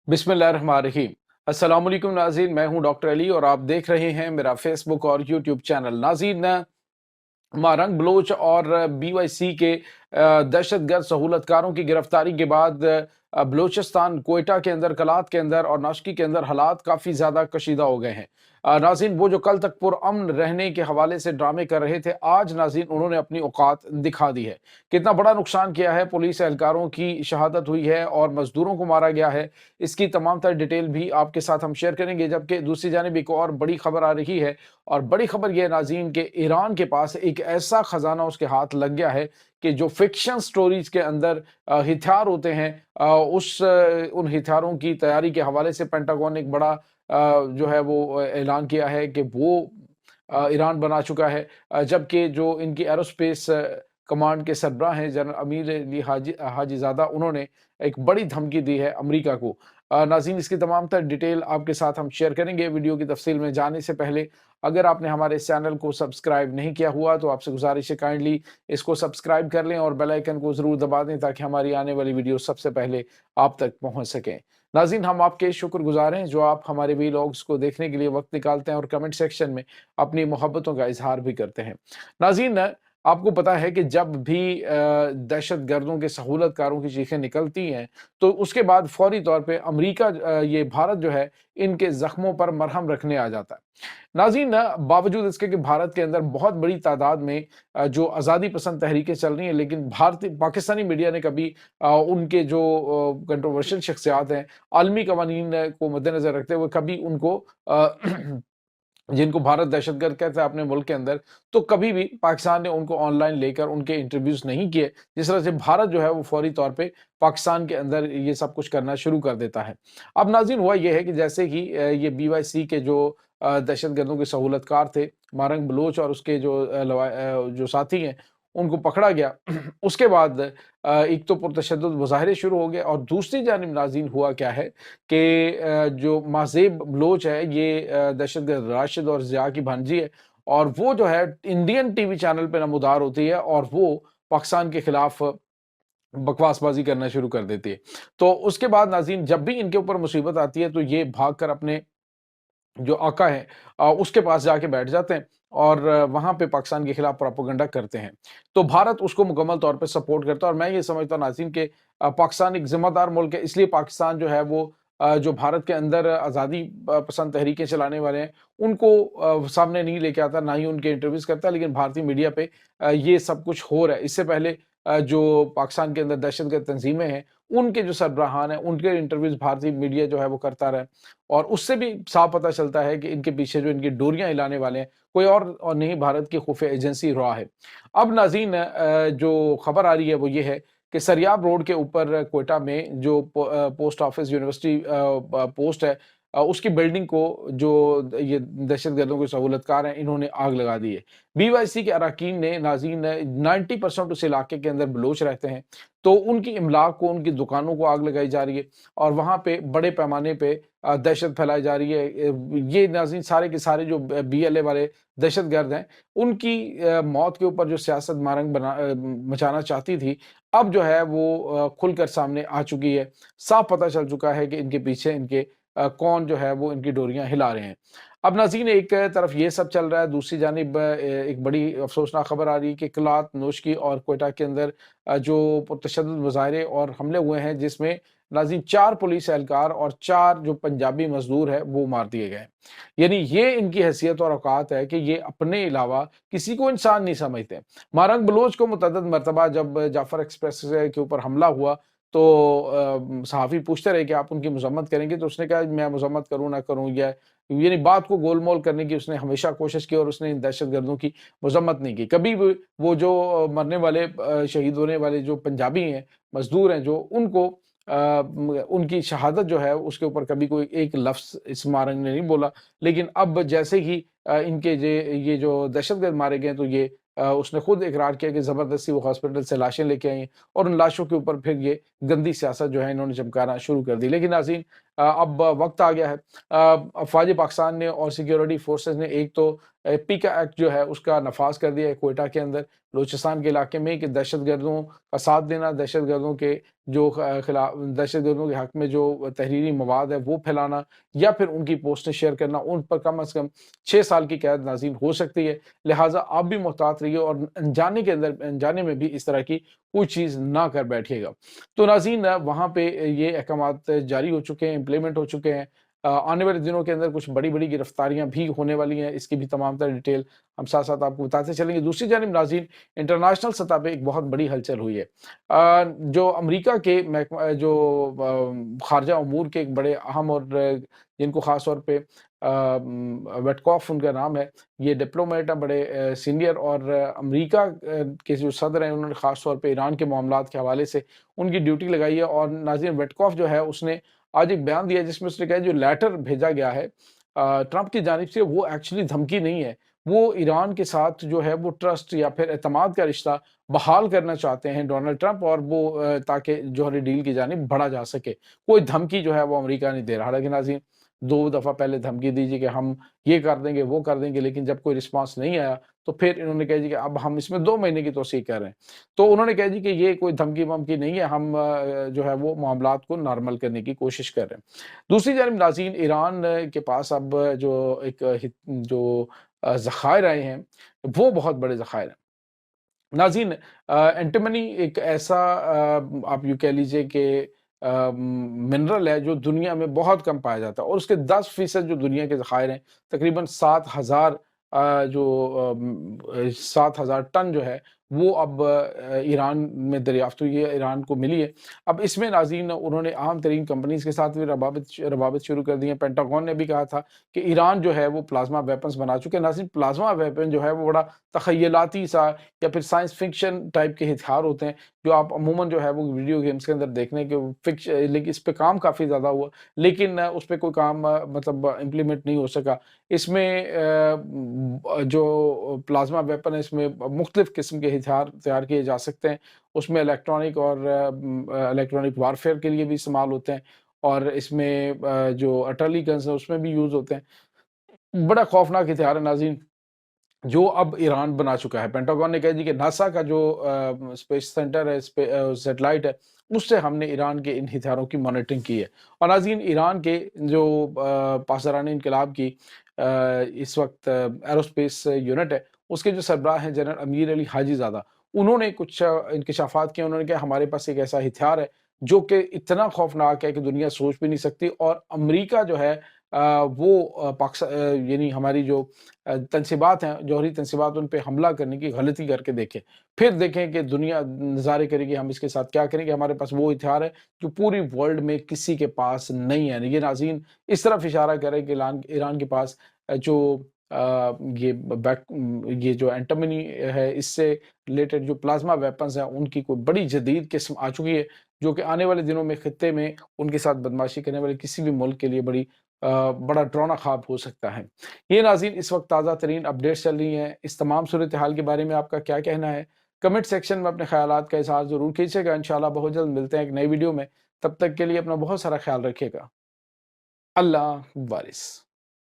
बिस्मिल्लाहिर्रहमानिर्रहीम। अस्सलाम वालेकुम नाज़रीन, मैं हूं डॉक्टर अली और आप देख रहे हैं मेरा फेसबुक और यूट्यूब चैनल। नाज़रीन, मारंग बलोच और बीवाईसी के दहशतगर्द सहूलतकारों की गिरफ्तारी के बाद बलूचिस्तान कोयटा के अंदर, कलात के अंदर और नाशकी के अंदर हालात काफ़ी ज़्यादा कशीदा हो गए हैं। नाज़रीन, वो जो कल तक पुरअमन रहने के हवाले से ड्रामे कर रहे थे, आज नाज़रीन उन्होंने अपनी औकात दिखा दी है। कितना बड़ा नुकसान किया है, पुलिस एहलकारों की शहादत हुई है और मजदूरों को मारा गया है, इसकी तमाम तर डिटेल भी आपके साथ हम शेयर करेंगे। जबकि दूसरी जानिब एक और बड़ी खबर आ रही है, और बड़ी खबर यह है नाज़रीन कि ईरान के पास एक ऐसा खजाना उसके हाथ लग गया है कि जो फिक्शन स्टोरीज के अंदर हथियार होते हैं, उन हथियारों की तैयारी के हवाले से पेंटागन ने एक बड़ा जो है वो ऐलान किया है कि वो ईरान बना चुका है। जबकि जो इनकी एरोस्पेस कमांड के सरबराह हैं जनरल अमीर अली हाजीजादा, उन्होंने एक बड़ी धमकी दी है अमेरिका को। नाज़रीन, इसकी तमाम तर डिटेल आपके साथ हम शेयर करेंगे। वीडियो की तफसील में जाने से पहले अगर आपने हमारे इस चैनल को सब्सक्राइब नहीं किया हुआ तो आपसे गुजारिश है काइंडली इसको सब्सक्राइब कर लें और बेल आइकन को ज़रूर दबा दें ताकि हमारी आने वाली वीडियो सबसे पहले आप तक पहुंच सकें। नाज़रीन, हम आपके शुक्रगुजार हैं जो आप हमारे वीलॉग्स को देखने के लिए वक्त निकालते हैं और कमेंट सेक्शन में अपनी मोहब्बतों का इजहार भी करते हैं। नाज़रीन, आपको पता है कि जब भी दहशत गर्दों के सहूलतकारों की चीखें निकलती हैं तो उसके बाद फौरी तौर पे अमेरिका, ये भारत जो है, इनके जख्मों पर मरहम रखने आ जाता है। नाज़रीन, बावजूद इसके कि भारत के अंदर बहुत बड़ी तादाद में जो आज़ादी पसंद तहरीकें चल रही हैं, लेकिन भारतीय पाकिस्तानी मीडिया ने कभी उनके जो कंट्रोवर्शियल शख्सियात हैं, आलमी कवानीन को मद्देनज़र रखते हुए कभी उनको जिनको भारत दहशतगर्द कहता है अपने मुल्क के अंदर, तो कभी भी पाकिस्तान ने उनको ऑनलाइन लेकर उनके इंटरव्यूज़ नहीं किए। जिस तरह से भारत जो है वो फौरी तौर पे पाकिस्तान के अंदर ये सब कुछ करना शुरू कर देता है। अब नाज़रीन, हुआ ये है कि जैसे ही ये बीवाईसी के जो दहशतगर्दों के सहूलतकार थे, मारंग बलोच और उसके जो साथी हैं, उनको पकड़ा गया। उसके बाद एक तो पुरतशद्दुद मुज़ाहरे शुरू हो गए और दूसरी जानिब नाज़रीन हुआ क्या है कि जो माज़ेब बलोच है, ये दहशतगर्द राशिद और ज़िया की भांजी है, और वो जो है इंडियन टीवी चैनल पे नमूदार होती है और वो पाकिस्तान के खिलाफ बकवासबाजी करना शुरू कर देती है। तो उसके बाद नाज़रीन, जब भी इनके ऊपर मुसीबत आती है तो ये भागकर अपने जो आका है उसके पास जाके बैठ जाते हैं और वहाँ पे पाकिस्तान के खिलाफ प्रोपेगेंडा करते हैं। तो भारत उसको मुकम्मल तौर पे सपोर्ट करता है और मैं ये समझता हूँ नाज़रीन कि पाकिस्तान एक ज़िम्मेदार मुल्क है, इसलिए पाकिस्तान जो है वो जो भारत के अंदर आज़ादी पसंद तहरीकें चलाने वाले हैं, उनको सामने नहीं लेके आता, ना ही उनके इंटरव्यूज़ करता, लेकिन भारतीय मीडिया पे ये सब कुछ हो रहा है। इससे पहले जो पाकिस्तान के अंदर दहशतगर्द तंज़ीमें हैं, उनके जो सरबराहान हैं, उनके इंटरव्यूज़ भारतीय मीडिया जो है वो करता रहा है। और उससे भी साफ पता चलता है कि इनके पीछे जो इनकी डोरियां हिलाने वाले हैं, कोई और नहीं, भारत की खुफिया एजेंसी रहा है। अब नाज़रीन, जो खबर आ रही है वो ये है कि सरियाब रोड के ऊपर कोयटा में जो पोस्ट ऑफिस यूनिवर्सिटी पोस्ट है, उसकी बिल्डिंग को जो ये दहशतगर्दों के सहूलतकार हैं, इन्होंने आग लगा दी है। बीवाईसी के अरकान ने नाज़रीन 90% उस इलाके के अंदर बलोच रहते हैं, तो उनकी इमलाक को, उनकी दुकानों को आग लगाई जा रही है और वहाँ पे बड़े पैमाने पे दहशत फैलाई जा रही है। ये नाज़रीन सारे के सारे जो बीएलए वाले दहशतगर्द हैं, उनकी मौत के ऊपर जो सियासत मचाना चाहती थी, अब जो है वो खुलकर सामने आ चुकी है। साफ पता चल चुका है कि इनके पीछे इनके कौन जो है वो इनकी डोरियां हिला रहे हैं। अब नाज़रीन, एक तरफ ये सब चल रहा है, दूसरी जानिब एक बड़ी अफसोसनाक खबर आ रही है कि कलात, नोशकी और कोयटा के अंदर जो पुरतशद्दुद मुज़ाहरे और हमले हुए हैं, जिसमें नाज़रीन 4 पुलिस एहलकार और 4 जो पंजाबी मज़दूर हैं वो मार दिए गए। यानी ये इनकी हैसियत और औकात है कि ये अपने अलावा किसी को इंसान नहीं समझते। मारंग बलोच को मुतअद्दिद मर्तबा जब जाफ़र एक्सप्रेस के ऊपर हमला हुआ तो सहाफ़ी पूछते रहे कि आप उनकी मज़म्मत करेंगे? तो उसने कहा मैं मज़म्मत करूँ ना करूँ, या यानी बात को गोल-मोल करने की उसने हमेशा कोशिश की और उसने इन दहशतगर्दों की मज़म्मत नहीं की। कभी भी वो जो मरने वाले, शहीद होने वाले जो पंजाबी हैं, मज़दूर हैं, जो उनको उनकी शहादत जो है उसके ऊपर कभी कोई एक लफ्ज़ इस मारंग ने नहीं बोला। लेकिन अब जैसे ही इनके ये जो दहशतगर्द मारे गए, तो ये उसने खुद इकरार किया कि ज़बरदस्ती वो हॉस्पिटल से लाशें लेके आई हैं और उन लाशों के ऊपर फिर ये गंदी सियासत जो है इन्होंने चमकाना शुरू कर दी। लेकिन नाज़रीन, اب وقت آ گیا ہے۔ افواج پاکستان نے اور سیکیورٹی فورسز نے ایک تو پیکا ایکٹ جو ہے اس کا نفاذ کر دیا ہے کوئٹہ کے اندر، بلوچستان کے علاقے میں، کہ دہشت گردوں کا ساتھ دینا، دہشت گردوں کے جو خلاف، دہشت گردوں کے حق میں جو تحریری مواد ہے وہ پھیلانا یا پھر ان کی پوسٹیں شیئر کرنا، ان پر کم از کم 6 سال کی قید نازل ہو سکتی ہے۔ لہٰذا آپ بھی محتاط رہیے اور انجانے کے اندر، انجانے میں بھی اس طرح کی کوئی چیز نہ کر بیٹھیے گا۔ تو ناظرین، وہاں پہ یہ احکامات جاری ہو چکے ہیں، امپلیمنٹ ہو چکے ہیں۔ آنے والے دنوں کے اندر کچھ بڑی بڑی گرفتاریاں بھی ہونے والی ہیں، اس کی بھی تمام تر ڈیٹیل ہم ساتھ ساتھ آپ کو بتاتے چلیں گے۔ دوسری جانب ناظرین، انٹرنیشنل سطح پہ ایک بہت بڑی ہلچل ہوئی ہے۔ جو امریکہ کے محکمہ، جو خارجہ امور کے ایک بڑے اہم اور جن کو خاص طور پہ ویٹکاف ان کا نام ہے، یہ ڈپلومیٹ ہیں بڑے سینئر، اور امریکہ کے جو صدر ہیں انہوں نے خاص طور پہ ایران کے معاملات کے حوالے سے ان کی ڈیوٹی لگائی ہے۔ اور ناظرین، ویٹکاف جو ہے اس نے آج ایک بیان دیا جس میں اس نے کہا جو لیٹر بھیجا گیا ہے ٹرمپ کی جانب سے، وہ ایکچولی دھمکی نہیں ہے، وہ ایران کے ساتھ جو ہے وہ ٹرسٹ یا پھر اعتماد کا رشتہ بحال کرنا چاہتے ہیں ڈونلڈ ٹرمپ، اور وہ تاکہ جوہری ڈیل کی جانب بڑھا جا سکے۔ کوئی دھمکی جو ہے وہ امریکہ نہیں دے رہا۔ حالانکہ ناظرین، 2 دفعہ پہلے دھمکی دیجیے کہ ہم یہ کر دیں گے، وہ کر دیں گے، لیکن جب کوئی رسپانس نہیں آیا تو پھر انہوں نے کہا جی کہ اب ہم اس میں 2 مہینے کی توسیع کر رہے ہیں۔ تو انہوں نے کہا جی کہ یہ کوئی دھمکی ومکی نہیں ہے، ہم جو ہے وہ معاملات کو نارمل کرنے کی کوشش کر رہے ہیں۔ دوسری جانب ناظرین، ایران کے پاس اب جو ایک جو ذخائر آئے ہیں وہ بہت بڑے ذخائر ہیں۔ ناظرین، اینٹیمنی ایک ایسا آپ یوں کہہ لیجئے کہ منرل ہے جو دنیا میں بہت کم پایا جاتا ہے، اور اس کے 10% جو دنیا کے ذخائر ہیں، تقریباً 7,000 7,000 ٹن جو ہے وہ اب ایران میں دریافت ہوئی ہے، ایران کو ملی ہے۔ اب اس میں ناظرین انہوں نے اہم ترین کمپنیز کے ساتھ بھی روابط شروع کر دی ہیں۔ پینٹاگون نے بھی کہا تھا کہ ایران جو ہے وہ پلازما ویپنز بنا چکے ہیں۔ ناظرین، پلازما ویپن جو ہے وہ بڑا تخیلاتی سا یا پھر سائنس فکشن ٹائپ کے ہتھیار ہوتے ہیں جو آپ عموماً جو ہے وہ ویڈیو گیمز کے اندر دیکھنے کے لیکن اس پہ کام کافی زیادہ ہوا، لیکن اس پہ کوئی کام مطلب امپلیمنٹ نہیں ہو سکا۔ اس میں جو پلازما ویپن ہے، اس میں مختلف قسم کے ہتھیار تیار کیے جا سکتے ہیں۔ اس میں الیکٹرانک اور الیکٹرانک وارفیئر کے لیے بھی استعمال ہوتے ہیں، اور اس میں جو اٹرلی گنز ہیں اس میں بھی یوز ہوتے ہیں۔ بڑا خوفناک ہتھیار ہے ناظرین جو اب ایران بنا چکا ہے۔ پینٹاگون نے کہا جی کہ ناسا کا جو اسپیس سینٹر ہے، سیٹلائٹ ہے، اس سے ہم نے ایران کے ان ہتھیاروں کی مانیٹرنگ کی ہے۔ اور ناظرین، ایران کے جو پاسداران انقلاب کی اس وقت ایروسپیس یونٹ ہے، اس کے جو سربراہ ہیں جنرل امیر علی حاجی زادہ، انہوں نے کچھ انکشافات کیے۔ انہوں نے کہا ہمارے پاس ایک ایسا ہتھیار ہے جو کہ اتنا خوفناک ہے کہ دنیا سوچ بھی نہیں سکتی، اور امریکہ جو ہے وہ یعنی ہماری جو تنصیبات ہیں، جوہری تنصیبات، ان پہ حملہ کرنے کی غلطی کر کے دیکھیں، پھر دیکھیں کہ دنیا نظارے کرے گی ہم اس کے ساتھ کیا کریں گے۔ ہمارے پاس وہ ہتھیار ہے جو پوری ورلڈ میں کسی کے پاس نہیں ہے۔ یہ ناظرین اس طرف اشارہ کرے کہ ایران کے پاس جو یہ جو اینٹمنی ہے، اس سے ریلیٹڈ جو پلازما ویپنز ہیں، ان کی کوئی بڑی جدید قسم آ چکی ہے جو کہ آنے والے دنوں میں خطے میں ان کے ساتھ بدماشی کرنے والے کسی بھی ملک کے لیے بڑا ڈراؤنا خواب ہو سکتا ہے۔ یہ ناظرین اس وقت تازہ ترین اپڈیٹس چل رہی ہیں۔ اس تمام صورتحال کے بارے میں آپ کا کیا کہنا ہے؟ کمنٹ سیکشن میں اپنے خیالات کا اظہار ضرور کیجیے گا۔ انشاءاللہ بہت جلد ملتے ہیں ایک نئی ویڈیو میں۔ تب تک کے لیے اپنا بہت سارا خیال رکھیے گا۔ اللہ وارث۔